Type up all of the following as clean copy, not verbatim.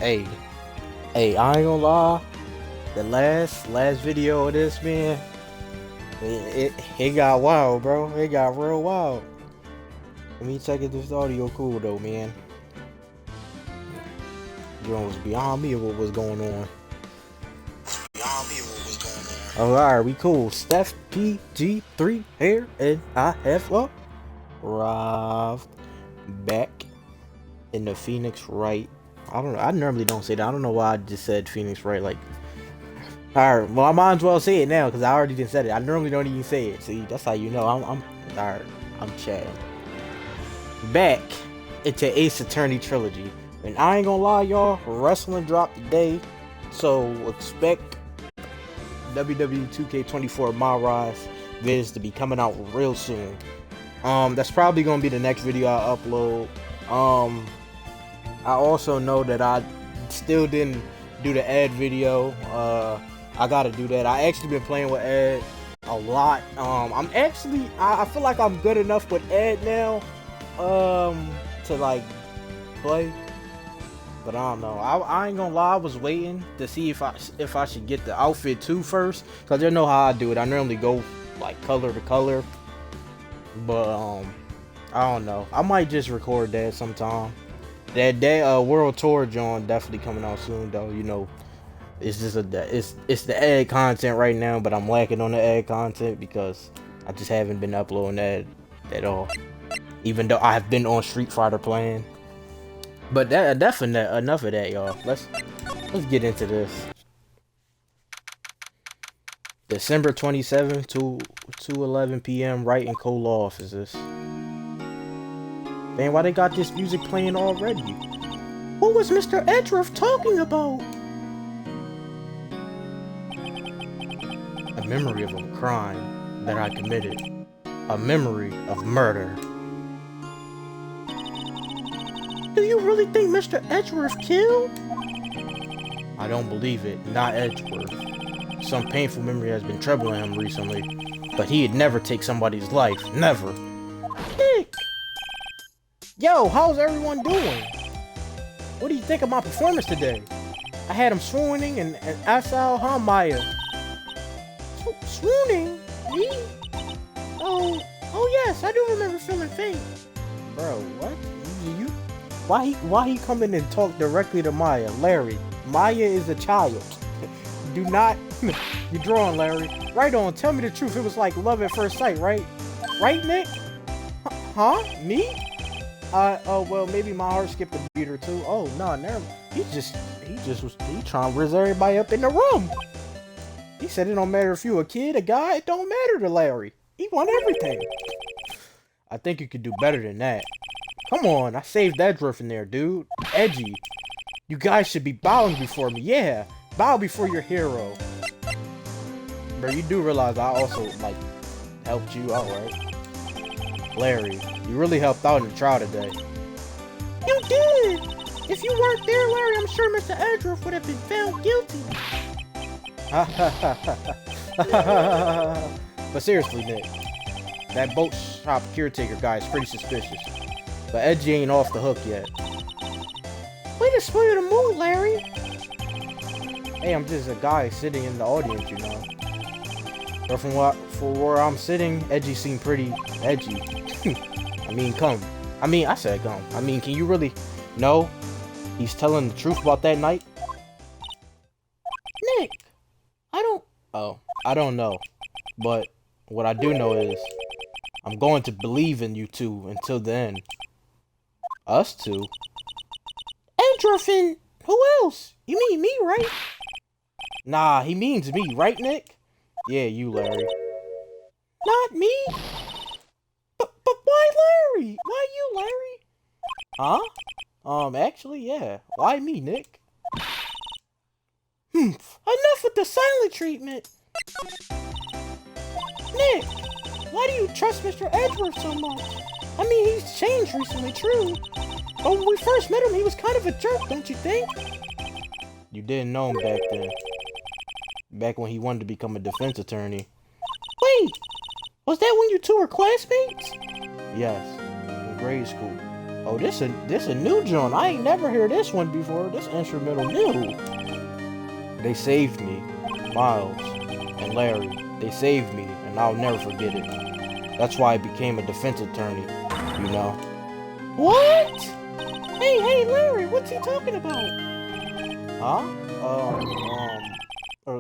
Hey, hey, I ain't gonna lie. The last video of this, man, it got wild, bro. It got real wild. Let me check if this audio cool though, man. It was beyond me what was going on. Oh, alright, we cool. Steph PG3 here, and I have arrived back in the Phoenix Wright. I don't know. I normally don't say that. I don't know why I just said Phoenix Wright. Like, alright, well, I might as well say it now because I already didn't say it. I normally don't even say it. See, that's how you know I'm alright. I'm Chad. Back into Ace Attorney Trilogy. And I ain't gonna lie, y'all, wrestling dropped today, so expect WWE 2K24 My Rise vids to be coming out real soon. That's probably gonna be the next video I upload. I also know that I still didn't do the Ed video. I gotta do that. I actually been playing with Ed a lot. I feel like I'm good enough with Ed now, to like play. But I don't know. I ain't gonna lie. I was waiting to see if I should get the outfit too first, cause you know how I do it. I normally go like color to color. But I don't know. I might just record that sometime. That World Tour John definitely coming out soon though. You know, it's just it's the ad content right now, but I'm lacking on the ad content because I just haven't been uploading that at all. Even though I have been on Street Fighter playing. But definitely enough of that, y'all. Let's get into this. December 27th to 2:11 p.m. Wright and co-law offices. Man, why they got this music playing already? What was Mr. Edgeworth talking about? A memory of a crime that I committed. A memory of murder. Do you really think Mr. Edgeworth killed? I don't believe it, not Edgeworth. Some painful memory has been troubling him recently, but he'd never take somebody's life, never. Nick! Yo, how's everyone doing? What do you think of my performance today? I had him swooning and Asal Maya. Swooning? Me? Oh yes, I do remember feeling faint. Bro, what? You? Why he come in and talk directly to Maya? Larry, Maya is a child. Do not... You're drawing, Larry. Right on, tell me the truth. It was like love at first sight, right? Right, Nick? Huh? Me? Well, maybe my heart skipped a beat or two. Oh, no, never. He trying to raise everybody up in the room. He said it don't matter if you a kid, a guy, it don't matter to Larry. He want everything. I think you could do better than that. Come on, I saved Edgeworth in there, dude. Edgy. You guys should be bowing before me. Yeah, bow before your hero. Bro, you do realize I also, like, helped you out, right? Larry, you really helped out in the trial today. You did! If you weren't there, Larry, I'm sure Mr. Edgeworth would have been found guilty. But seriously, Nick, that boat shop caretaker guy is pretty suspicious. But Edgy ain't off the hook yet. Way to spoil the mood, Larry! Hey, I'm just a guy sitting in the audience, you know. But from where I'm sitting, Edgy seemed pretty edgy. I said come. Can you really... No? He's telling the truth about that night? Nick! I don't know. But what I do know is... I'm going to believe in you two until the end. Us two? Edgeworth and who else? You mean me, right? Nah, he means me, right, Nick? Yeah, you, Larry. Not me? But why Larry? Why you, Larry? Huh? Actually, yeah. Why me, Nick? Enough with the silent treatment. Nick, why do you trust Mr. Edgeworth so much? He's changed recently, true. But when we first met him, he was kind of a jerk, don't you think? You didn't know him back then. Back when he wanted to become a defense attorney. Wait! Was that when you two were classmates? Yes, in grade school. Oh, this a new joint. I ain't never heard this one before. This instrumental new. They saved me, Miles and Larry. They saved me, and I'll never forget it. That's why I became a defense attorney, you know. What? Hey, Larry, what's he talking about? Huh?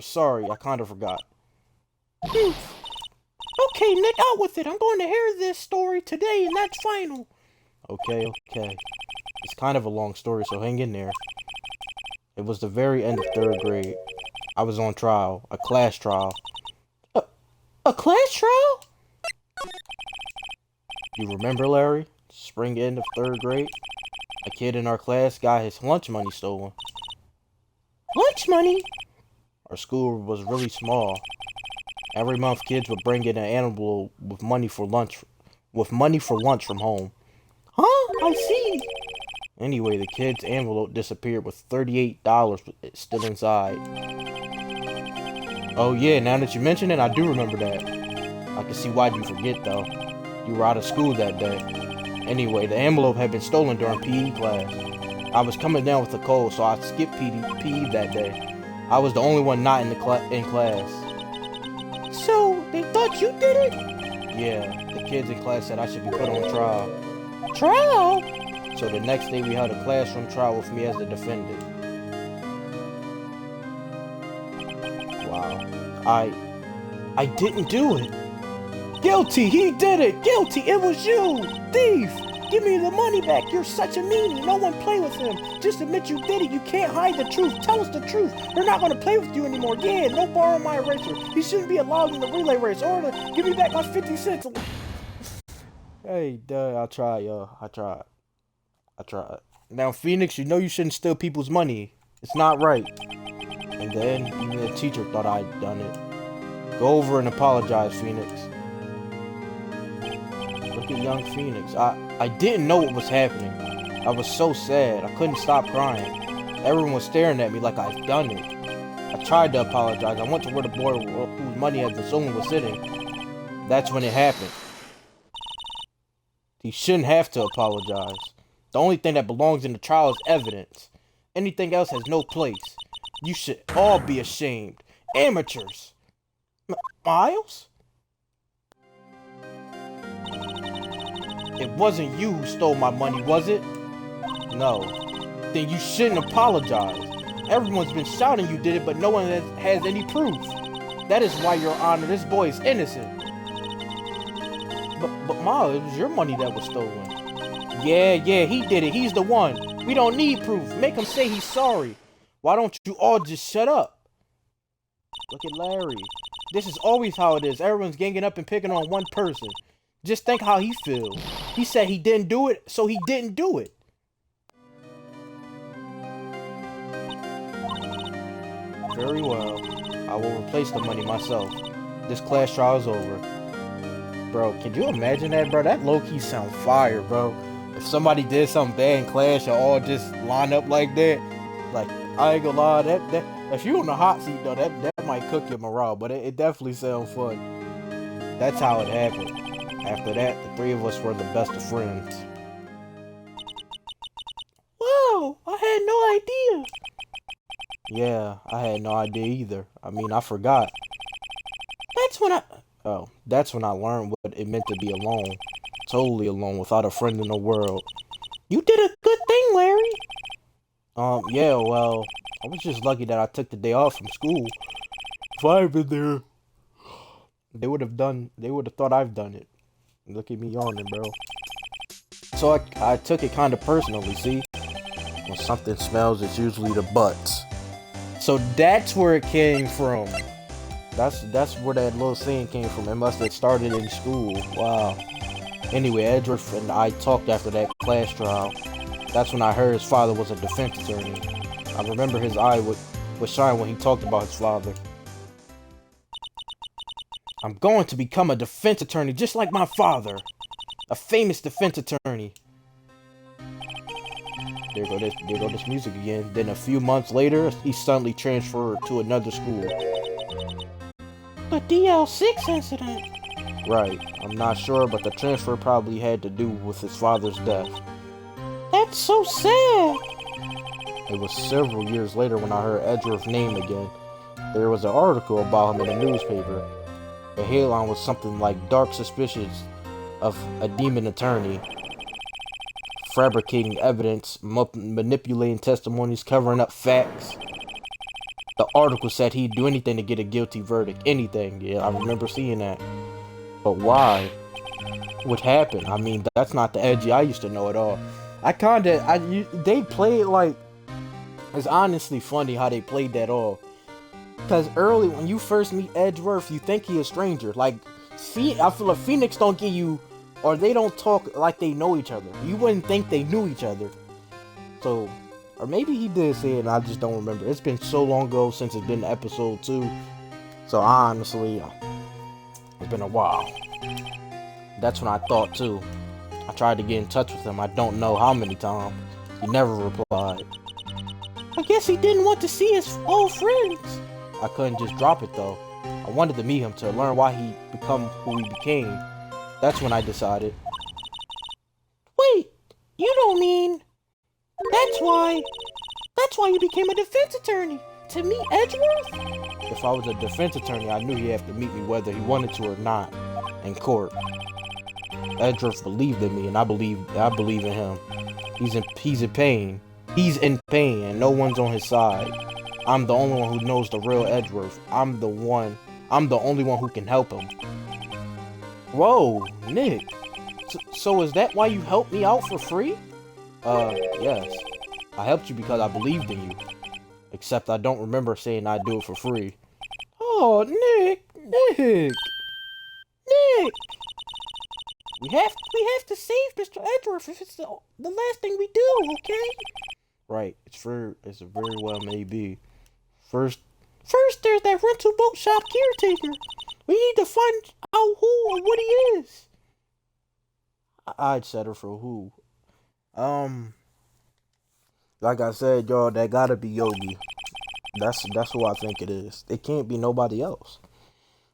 Sorry, I kind of forgot. Okay, Nick, out with it. I'm going to hear this story today, and that's final. Okay. It's kind of a long story, so hang in there. It was the very end of 3rd grade. I was on trial, a class trial. A class trial? You remember, Larry? Spring end of 3rd grade? A kid in our class got his lunch money stolen. Lunch money? Our school was really small. Every month, kids would bring in an envelope with money for lunch from home. Huh? I see. Anyway, the kid's envelope disappeared with $38 still inside. Oh yeah, now that you mention it, I do remember that. I can see why you forget though. You were out of school that day. Anyway, the envelope had been stolen during PE class. I was coming down with a cold, so I skipped PE that day. I was the only one not in class. So, they thought you did it? Yeah, the kids in class said I should be put on trial. Trial? So the next day we held a classroom trial with me as the defendant. Wow. I didn't do it. Guilty, he did it. Guilty, it was you. Thief, give me the money back. You're such a meanie. No one play with him. Just admit you did it. You can't hide the truth. Tell us the truth. We're not going to play with you anymore. Yeah, no borrowing my eraser. You shouldn't be allowed in the relay race. Or give me back my 50 cents. Hey, duh, I tried, yo. I tried. Now, Phoenix, you know you shouldn't steal people's money. It's not right. And then, even the teacher thought I'd done it. Go over and apologize, Phoenix. Look at young Phoenix. I didn't know what was happening. I was so sad. I couldn't stop crying. Everyone was staring at me like I'd done it. I tried to apologize. I went to where the boy whose money had been stolen was sitting. That's when it happened. He shouldn't have to apologize. The only thing that belongs in the trial is evidence. Anything else has no place. You should all be ashamed. Amateurs. Miles? It wasn't you who stole my money, was it? No. Then you shouldn't apologize. Everyone's been shouting you did it, but no one has any proof. That is why, Your Honor, this boy is innocent. But Miles, it was your money that was stolen. Yeah, he did it. He's the one. We don't need proof. Make him say he's sorry. Why don't you all just shut up? Look at Larry. This is always how it is. Everyone's ganging up and picking on one person. Just think how he feels. He said he didn't do it, so he didn't do it. Very well. I will replace the money myself. This class trial is over. Bro, can you imagine that, bro? That low-key sound fire, bro. If somebody did something bad in class, y'all all just line up like that. Like, I ain't gonna lie, that if you on the hot seat, though, that might cook your morale, but it definitely sounds fun. That's how it happened. After that, the three of us were the best of friends. Whoa, I had no idea. Yeah, I had no idea either. I mean, I forgot. That's when I learned what it meant to be alone. Totally alone, without a friend in the world. You did a good thing, Larry. Yeah, well, I was just lucky that I took the day off from school. If I had been there, they would have thought I've done it. Look at me yawning, bro. So I took it kind of personally, see? When something smells, it's usually the butts. So that's where it came from. That's where that little saying came from. It must have started in school. Wow. Anyway, Edgeworth and I talked after that class trial. That's when I heard his father was a defense attorney. I remember his eye would shine when he talked about his father. I'm going to become a defense attorney just like my father. A famous defense attorney. There go this music again. Then a few months later, he suddenly transferred to another school. The DL6 incident. Right. I'm not sure, but the transfer probably had to do with his father's death. That's so sad. It was several years later when I heard Edgeworth's name again. There was an article about him in the newspaper. The headline was something like "Dark Suspicions of a Demon Attorney, Fabricating Evidence, Manipulating Testimonies, Covering Up Facts." The article said he'd do anything to get a guilty verdict. Anything. Yeah, I remember seeing that. But why? What happened? I mean, that's not the Edgy I used to know at all. They played like, it's honestly funny how they played that off. Because early, when you first meet Edgeworth, you think he a stranger. Like, I feel like Phoenix don't give you, or they don't talk like they know each other. You wouldn't think they knew each other. So, or maybe he did say it and I just don't remember. It's been so long ago since it's been episode 2. So honestly, it's been a while. That's when I thought too. I tried to get in touch with him. I don't know how many times. He never replied. I guess he didn't want to see his old friends. I couldn't just drop it though. I wanted to meet him to learn why he become who he became. That's when I decided. Wait, you don't mean... That's why you became a defense attorney, to meet Edgeworth? If I was a defense attorney, I knew he'd have to meet me whether he wanted to or not, in court. Edgeworth believed in me, and I believe in him. He's in pain. He's in pain, and no one's on his side. I'm the only one who knows the real Edgeworth. I'm the only one who can help him. Whoa, Nick. So is that why you helped me out for free? Yes. I helped you because I believed in you. Except I don't remember saying I'd do it for free. Oh, Nick! We have to save Mr. Edgeworth if it's the last thing we do, okay? Right, it's very well may be. First there's that rental boat shop caretaker. We need to find out who or what he is. I'd settle for who. Like I said, y'all, that gotta be Yogi. That's who I think it is. It can't be nobody else.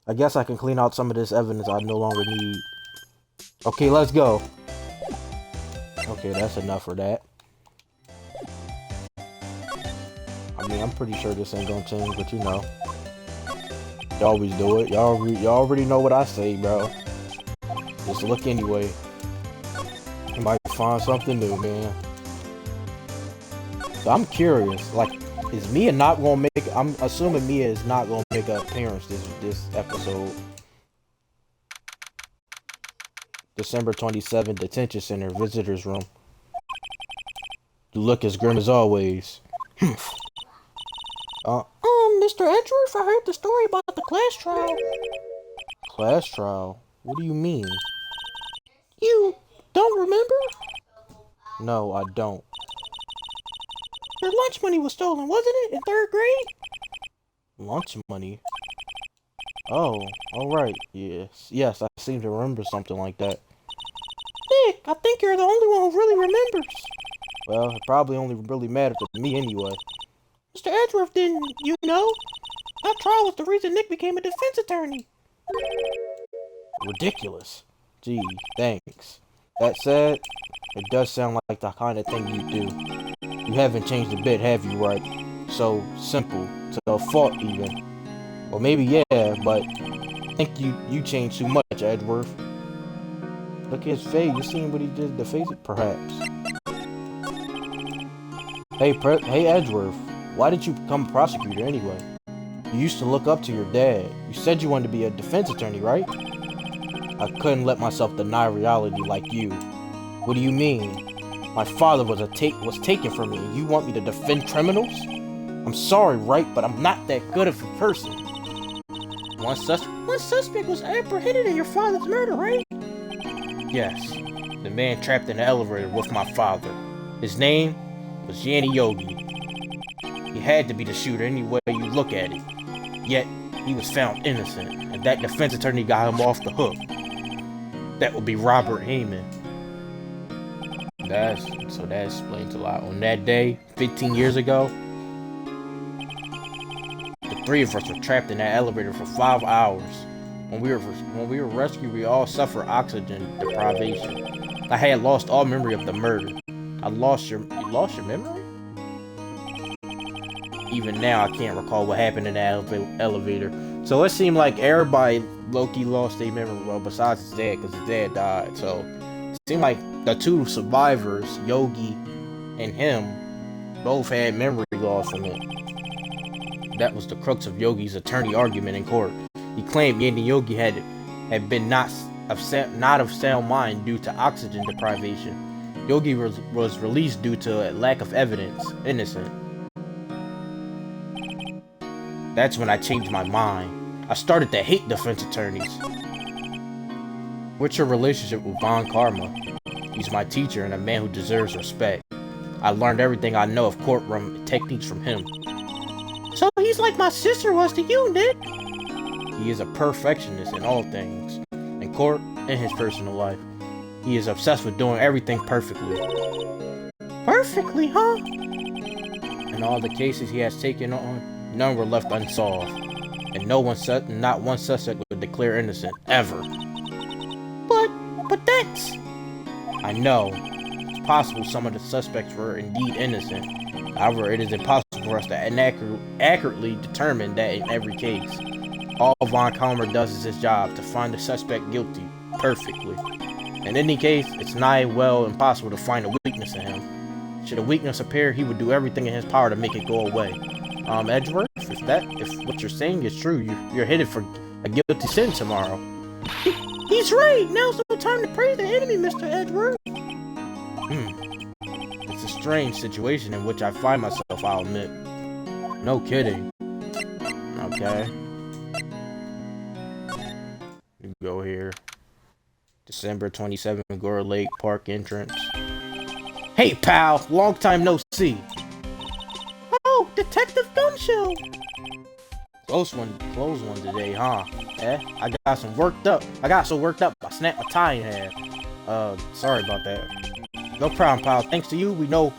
I guess I can clean out some of this evidence I no longer need. Okay, let's go. Okay, that's enough for that. I mean, I'm pretty sure this ain't gonna change, but you know. You always do it. Y'all already know what I say, bro. Just look anyway. You might find something new, man. So I'm curious, like, is Mia not gonna make... I'm assuming Mia is not gonna make an appearance this episode. December 27th, Detention Center, Visitor's Room. You look as grim as always. Mr. Edgeworth, I heard the story about the class trial. Class trial? What do you mean? You don't remember? No, I don't. Your lunch money was stolen, wasn't it, in 3rd grade? Lunch money? Oh, alright, yes, I seem to remember something like that. Nick, I think you're the only one who really remembers. Well, it probably only really mattered to me anyway. Mr. Edgeworth didn't, you know? That trial was the reason Nick became a defense attorney. Ridiculous. Gee, thanks. That said, it does sound like the kind of thing you do. You haven't changed a bit, have you, Wright? So simple, to a fault even. Well, maybe yeah, but I think you changed too much, Edgeworth. Look at his face. You seen what he did to face it, perhaps? Hey, Edgeworth. Why did you become a prosecutor anyway? You used to look up to your dad. You said you wanted to be a defense attorney, right? I couldn't let myself deny reality like you. What do you mean? My father was taken from me, and you want me to defend criminals? I'm sorry, Wright, but I'm not that good of a person. One suspect was apprehended in your father's murder, right? Yes. The man trapped in the elevator with my father. His name was Yanni Yogi. He had to be the shooter any way you look at it. Yet, he was found innocent, and that defense attorney got him off the hook. That would be Robert Hammond. That explains a lot. On that day, 15 years ago, the 3 of us were trapped in that elevator for 5 hours. When we were rescued, we all suffered oxygen deprivation. I had lost all memory of the murder. You lost your memory? Even now, I can't recall what happened in that elevator. So it seemed like everybody low-key lost their memory, well, besides his dad, because his dad died. So it seemed like the two survivors, Yogi and him, both had memory loss from it. That was the crux of Yogi's attorney argument in court. He claimed Yogi had been not of sound mind due to oxygen deprivation. Yogi was released due to a lack of evidence, innocent. That's when I changed my mind. I started to hate defense attorneys. What's your relationship with Von Karma? He's my teacher and a man who deserves respect. I learned everything I know of courtroom techniques from him. So he's like my sister was to you, Nick. He is a perfectionist in all things, in court and his personal life. He is obsessed with doing everything perfectly. Perfectly, huh? In all the cases he has taken on, none were left unsolved, and not one suspect would declare innocent, ever. But that's... I know. It's possible some of the suspects were indeed innocent. However, it is impossible for us to accurately determine that in every case. All Von Karma does is his job, to find the suspect guilty, perfectly. In any case, it's nigh well impossible to find a weakness in him. Should a weakness appear, he would do everything in his power to make it go away. Edgeworth, if what you're saying is true, you're headed for a guilty sentence tomorrow. He's right! Now's no time to praise the enemy, Mr. Edgeworth! It's a strange situation in which I find myself, I'll admit. No kidding. Okay. You go here. December 27th, Gore Lake Park entrance. Hey, pal! Long time no see! Oh, Detective Gumshoe! Close one today, huh? I got so worked up I snapped my tie in half. Sorry about that. No problem, pal. Thanks to you, we know.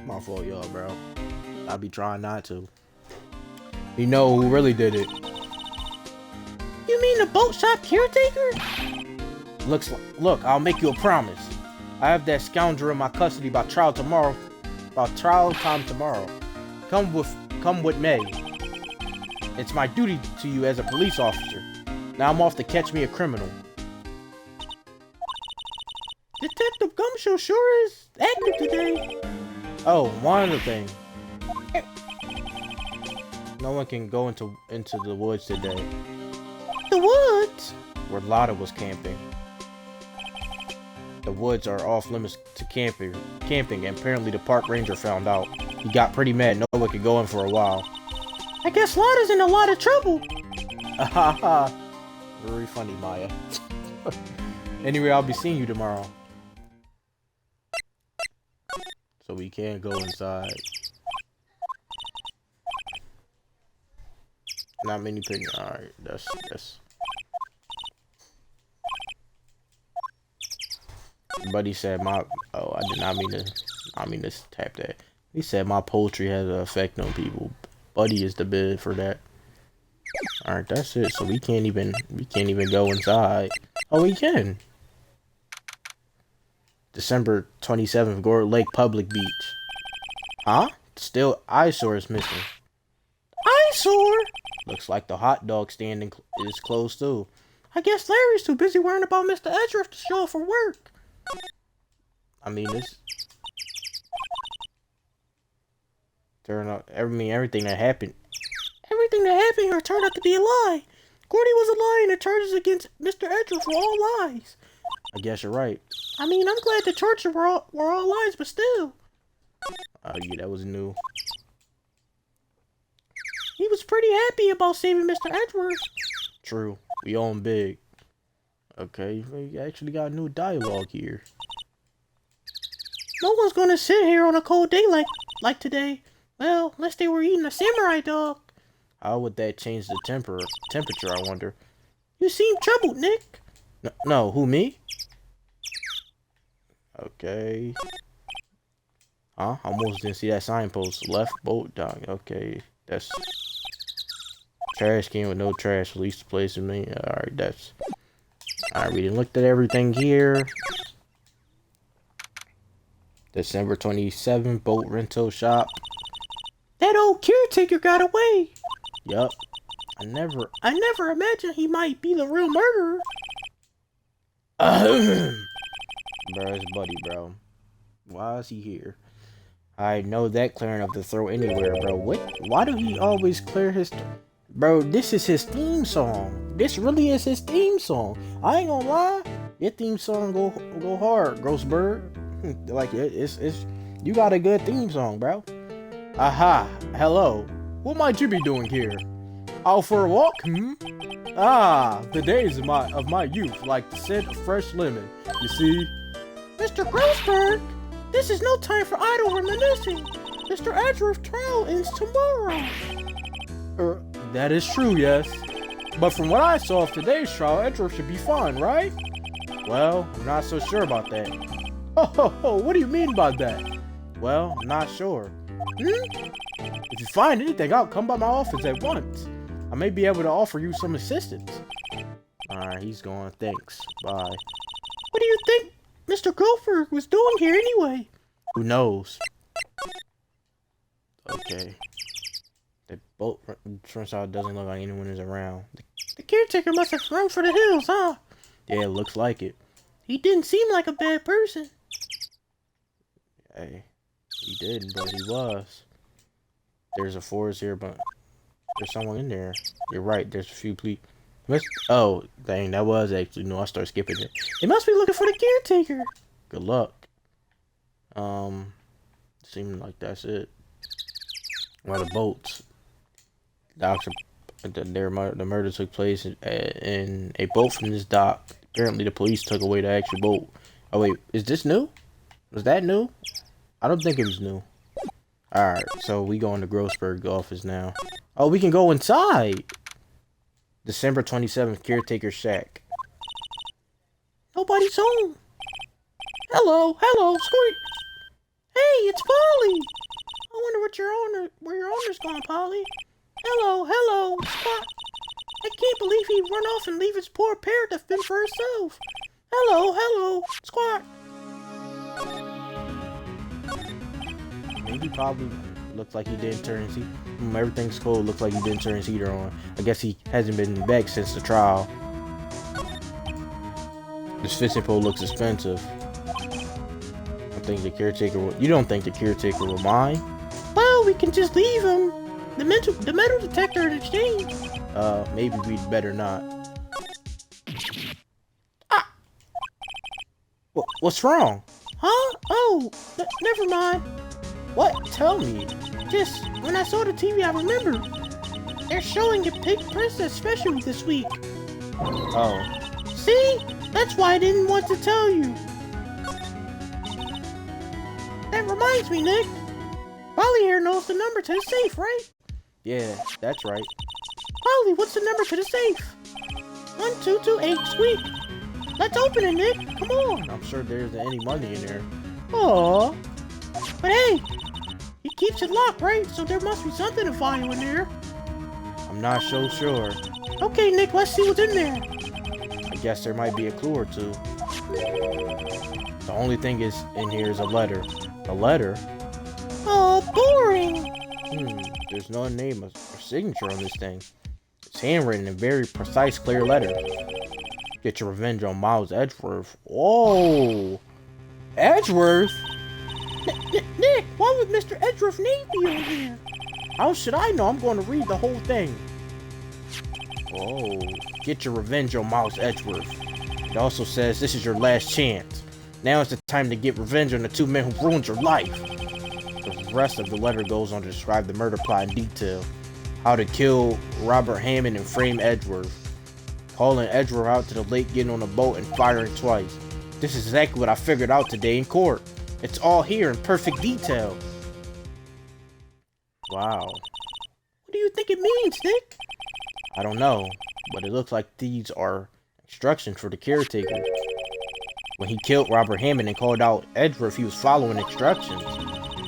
My fault, y'all, bro. I'll be trying not to. You know who really did it. You mean the boat shop caretaker? Look, I'll make you a promise. I have that scoundrel in my custody by trial time tomorrow. Come with me. It's my duty to you as a police officer. Now I'm off to catch me a criminal. Detective Gumshoe sure is active today. Oh, one other thing. No one can go into the woods today. The woods? Where Lotta was camping. The woods are off limits to camping, and apparently the park ranger found out. He got pretty mad. No one could go in for a while. I guess Lotta's in a lot of trouble. Haha. Very funny, Maya. Anyway, I'll be seeing you tomorrow. So we can't go inside. Not many pictures. Alright, that's... Buddy said my... Oh, I did not mean to tap that. He said my poetry has an effect on people. Buddy is the bid for that. Alright, that's it. So we can't even go inside. Oh, we can. December 27th, Gore Lake Public Beach. Huh? Still, Eyesore is missing. Eyesore? Looks like the hot dog stand is closed too. I guess Larry's too busy worrying about Mr. Edgeworth to show up for work. I mean, everything that happened here turned out to be a lie. Gordy was a lie, and the charges against Mr. Edgeworth were all lies. I guess you're right. I mean, I'm glad the charges were all lies, but still. Oh yeah, that was new. He was pretty happy about saving Mr. Edgeworth. True. We owe him big. Okay, we actually got new dialogue here. No one's gonna sit here on a cold day like today. Well, unless they were eating a samurai dog. How would that change the temperature, I wonder? You seem troubled, Nick. No, who, me? Okay. Huh? I almost didn't see that signpost. Left boat dock. Okay, that's... Trash can with no trash. Release the place in me. Alright, that's... Alright, we done looked at everything here. December 27th, boat rental shop. That old caretaker got away. Yup. I never imagined he might be the real murderer. Bro, it's Buddy, bro. Why is he here? I know that clearing of the throat anywhere, bro. What? Why do he always clear his... Bro, this is his theme song. This really is his theme song. I ain't gonna lie. Your theme song go hard, Ghost Bird. Like, it's you got a good theme song, bro. Aha. Hello. What might you be doing here? Out for a walk? Ah, the days of my youth, like the scent of fresh lemon. You see? Mr. Grossberg, this is no time for idle reminiscing. Mr. Edgeworth's trial ends tomorrow. That is true, yes. But from what I saw of today's trial, Edgeworth should be fine, right? Well, I'm not so sure about that. Oh, what do you mean by that? Well, I'm not sure. If you find anything out, come by my office at once. I may be able to offer you some assistance. Alright, he's going. Thanks. Bye. What do you think Mr. Grossberg was doing here anyway? Who knows? Okay. The boat turns out it doesn't look like anyone is around. The caretaker must have run for the hills, huh? Yeah, it looks like it. He didn't seem like a bad person. Hey, he didn't, but he was. There's a forest here, but there's someone in there. You're right, there's a few people. Oh, dang, that was actually... No, I started skipping it. They must be looking for the caretaker. Good luck. Seems like that's it. Well, the boats. The murder took place in a boat from this dock. Apparently, the police took away the actual boat. Oh, wait. Is this new? Was that new? I don't think it was new. Alright, so we go in the Grossberg office now. Oh, we can go inside! December 27th, caretaker shack. Nobody's home. Hello, Squeak. Hey, it's Polly. I wonder where your owner's gone, Polly. Hello, Squawk. I can't believe he'd run off and leave his poor parrot to fend for herself. Hello, Squawk. Maybe probably looks like he didn't turn his heat. Everything's cold. Looks like he didn't turn his heater on. I guess he hasn't been back since the trial. This fishing pole looks expensive. I think the caretaker will... You don't think the caretaker will mind? Well, we can just leave him. The metal detector in exchange. Maybe we'd better not. Ah! What's wrong? Huh? Oh, never mind. What? Tell me. Just when I saw the TV, I remembered. They're showing a Pink Princess special this week. Oh. See? That's why I didn't want to tell you. That reminds me, Nick. Polly here knows the number to the safe, right? Yeah, that's right. Polly, what's the number to the safe? 1228, squeak. Let's open it, Nick. Come on. I'm sure there isn't any money in there. Aww. But hey, he keeps it locked, right? So there must be something of value in there. I'm not so sure. Okay, Nick, let's see what's in there. I guess there might be a clue or two. The only thing is in here is a letter. A letter? Oh, boring. There's no name or signature on this thing. It's handwritten in a very precise, clear letter. Get your revenge on Miles Edgeworth. Oh, Edgeworth? Nick, why would Mr. Edgeworth's name be on here? How should I know? I'm going to read the whole thing. Oh, get your revenge on Miles Edgeworth. It also says this is your last chance. Now is the time to get revenge on the two men who ruined your life. The rest of the letter goes on to describe the murder plot in detail. How to kill Robert Hammond and frame Edgeworth. Hauling Edgeworth out to the lake, getting on a boat, and firing twice. This is exactly what I figured out today in court. It's all here in perfect detail. Wow. What do you think it means, Nick? I don't know, but it looks like these are instructions for the caretaker. When he killed Robert Hammond and called out Edgeworth, he was following instructions.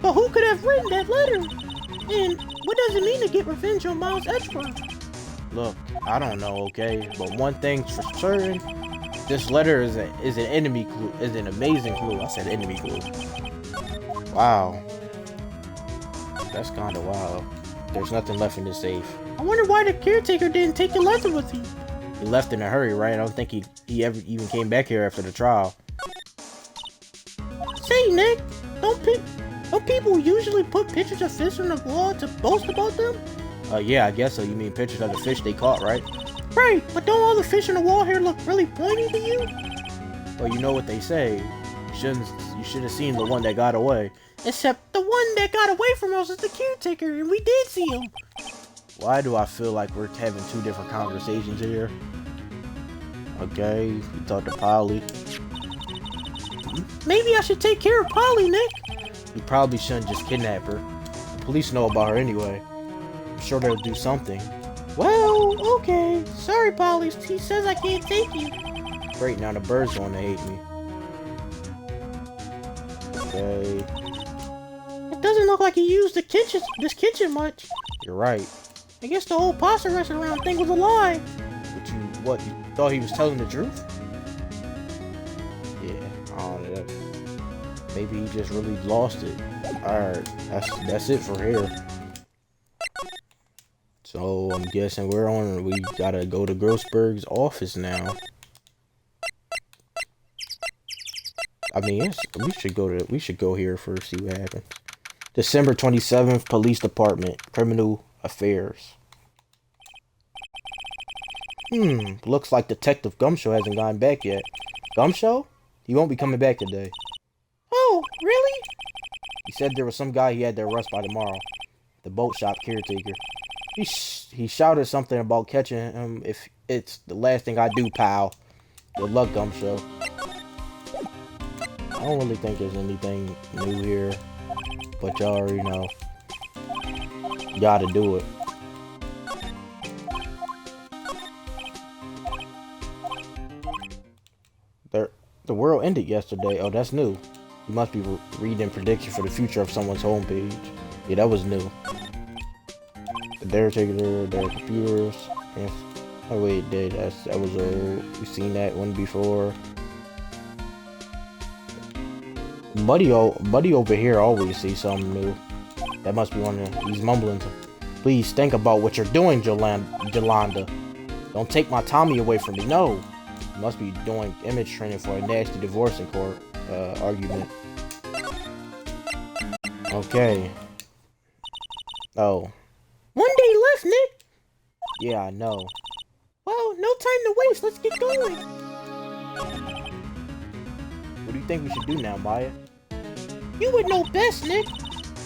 But who could have written that letter? And what does it mean to get revenge on Miles Edgeworth? Look, I don't know, okay? But one thing's for certain. This letter is an enemy clue. Is an amazing clue. I said enemy clue. Wow. That's kind of wild. There's nothing left in this safe. I wonder why the caretaker didn't take the letter with him. He left in a hurry, right? I don't think he ever even came back here after the trial. Say, Nick, don't people usually put pictures of fish on the wall to boast about them? Yeah, I guess so. You mean pictures of the fish they caught, right? Right, but don't all the fish on the wall here look really pointy to you? Well, you know what they say. You should have seen the one that got away. Except the one that got away from us is the caretaker, and we did see him. Why do I feel like we're having two different conversations here? Okay, we talked to Polly. Maybe I should take care of Polly, Nick. You probably shouldn't just kidnap her. The police know about her anyway. I'm sure they'll do something. Well, okay. Sorry, Polly. He says I can't take you. Great, now the bird's gonna hate me. Okay. It doesn't look like he used this kitchen much. You're right. I guess the whole pasta restaurant thing was a lie. But you thought he was telling the truth? Yeah, I don't know. Maybe he just really lost it. Alright, that's it for here. So I'm guessing we gotta go to Grossberg's office now. I mean, yes, we should go here first, see what happens. December 27th, Police Department, Criminal Affairs. Looks like Detective Gumshoe hasn't gotten back yet. Gumshoe? He won't be coming back today. Oh, really? He said there was some guy he had to arrest by tomorrow. The boat shop caretaker. He shouted something about catching him if it's the last thing I do, pal. Good luck, Gumshoe. I don't really think there's anything new here, but y'all already know. Gotta do it. The world ended yesterday. Oh, that's new. You must be reading prediction for the future of someone's homepage. Yeah, that was new. Their computers. Yes. Oh wait, that was old. We've seen that one before. Buddy over here always sees something new. That must be one of them. He's mumbling. Please think about what you're doing, Jolanda. Don't take my Tommy away from me. No. You must be doing image training for a nasty divorce in court argument. Okay. Oh. One day left, Nick. Yeah, I know. Well, no time to waste. Let's get going. What do you think we should do now, Maya? You would know best, Nick.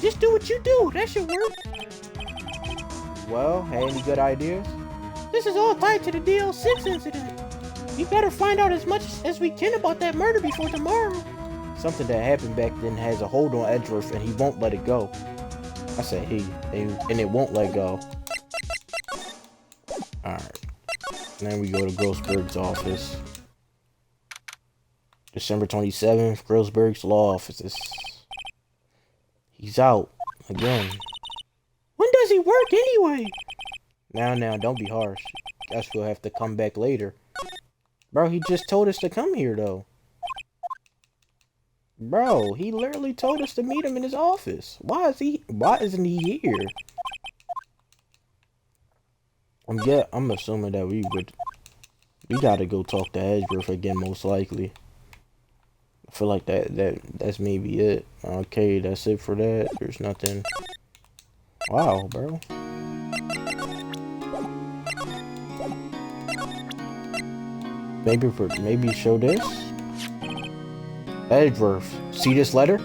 Just do what you do. That should work. Well, any good ideas? This is all tied to the DL6 incident. We better find out as much as we can about that murder before tomorrow. Something that happened back then has a hold on Edgeworth and he won't let it go. I said he, and it won't let go. Alright. Then we go to Grossberg's office. December 27th, Grossberg's law offices. He's out. Again. When does he work anyway? Now, don't be harsh. Guess we'll have to come back later. Bro, he just told us to come here, though. Bro, he literally told us to meet him in his office. Why isn't he here? I'm assuming that we gotta go talk to Edgeworth again, most likely. I feel like that's maybe it. Okay, that's it for that. There's nothing. Wow, bro. Maybe show this. Edgeworth, see this letter?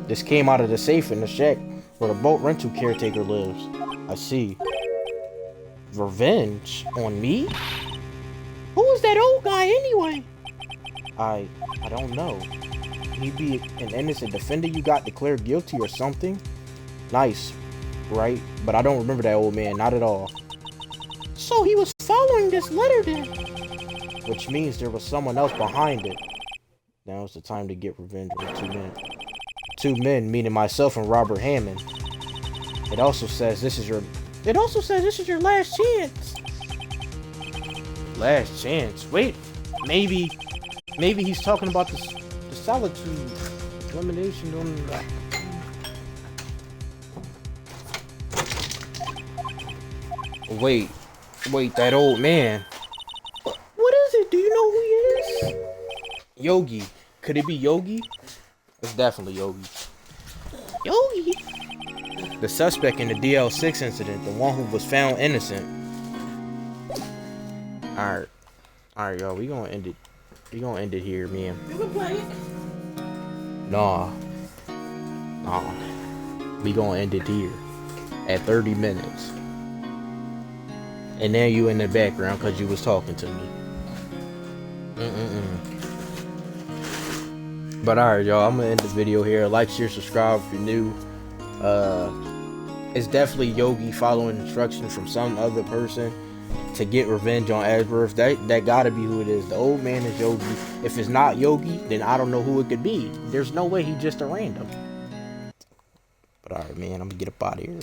This came out of the safe in the shack where the boat rental caretaker lives. I see. Revenge on me? Who is that old guy anyway? I don't know. He be an innocent defender you got declared guilty or something? Nice, right? But I don't remember that old man, not at all. So he was following this letter then? Which means there was someone else behind it. Now's the time to get revenge on 2 men. 2 men, meaning myself and Robert Hammond. It also says this is your last chance. Last chance? Wait, Maybe he's talking about the solitude elimination on the... Wait, that old man. What is it? Do you know who he is? Yogi. Could it be Yogi? It's definitely Yogi. Yogi? The suspect in the DL6 incident, the one who was found innocent. Alright, y'all, we gonna end it. We gonna end it here, man. You can play it. Nah. We gonna end it here at 30 minutes. And now you in the background because you was talking to me. But alright, y'all, I'm gonna end the video here. Like, share, subscribe if you're new. It's definitely Yogi following instructions from some other person to get revenge on Edgeworth. That gotta be who it is. The old man is Yogi. If it's not Yogi, then I don't know who it could be. There's no way he's just a random. But alright, man, I'm gonna get up out of here.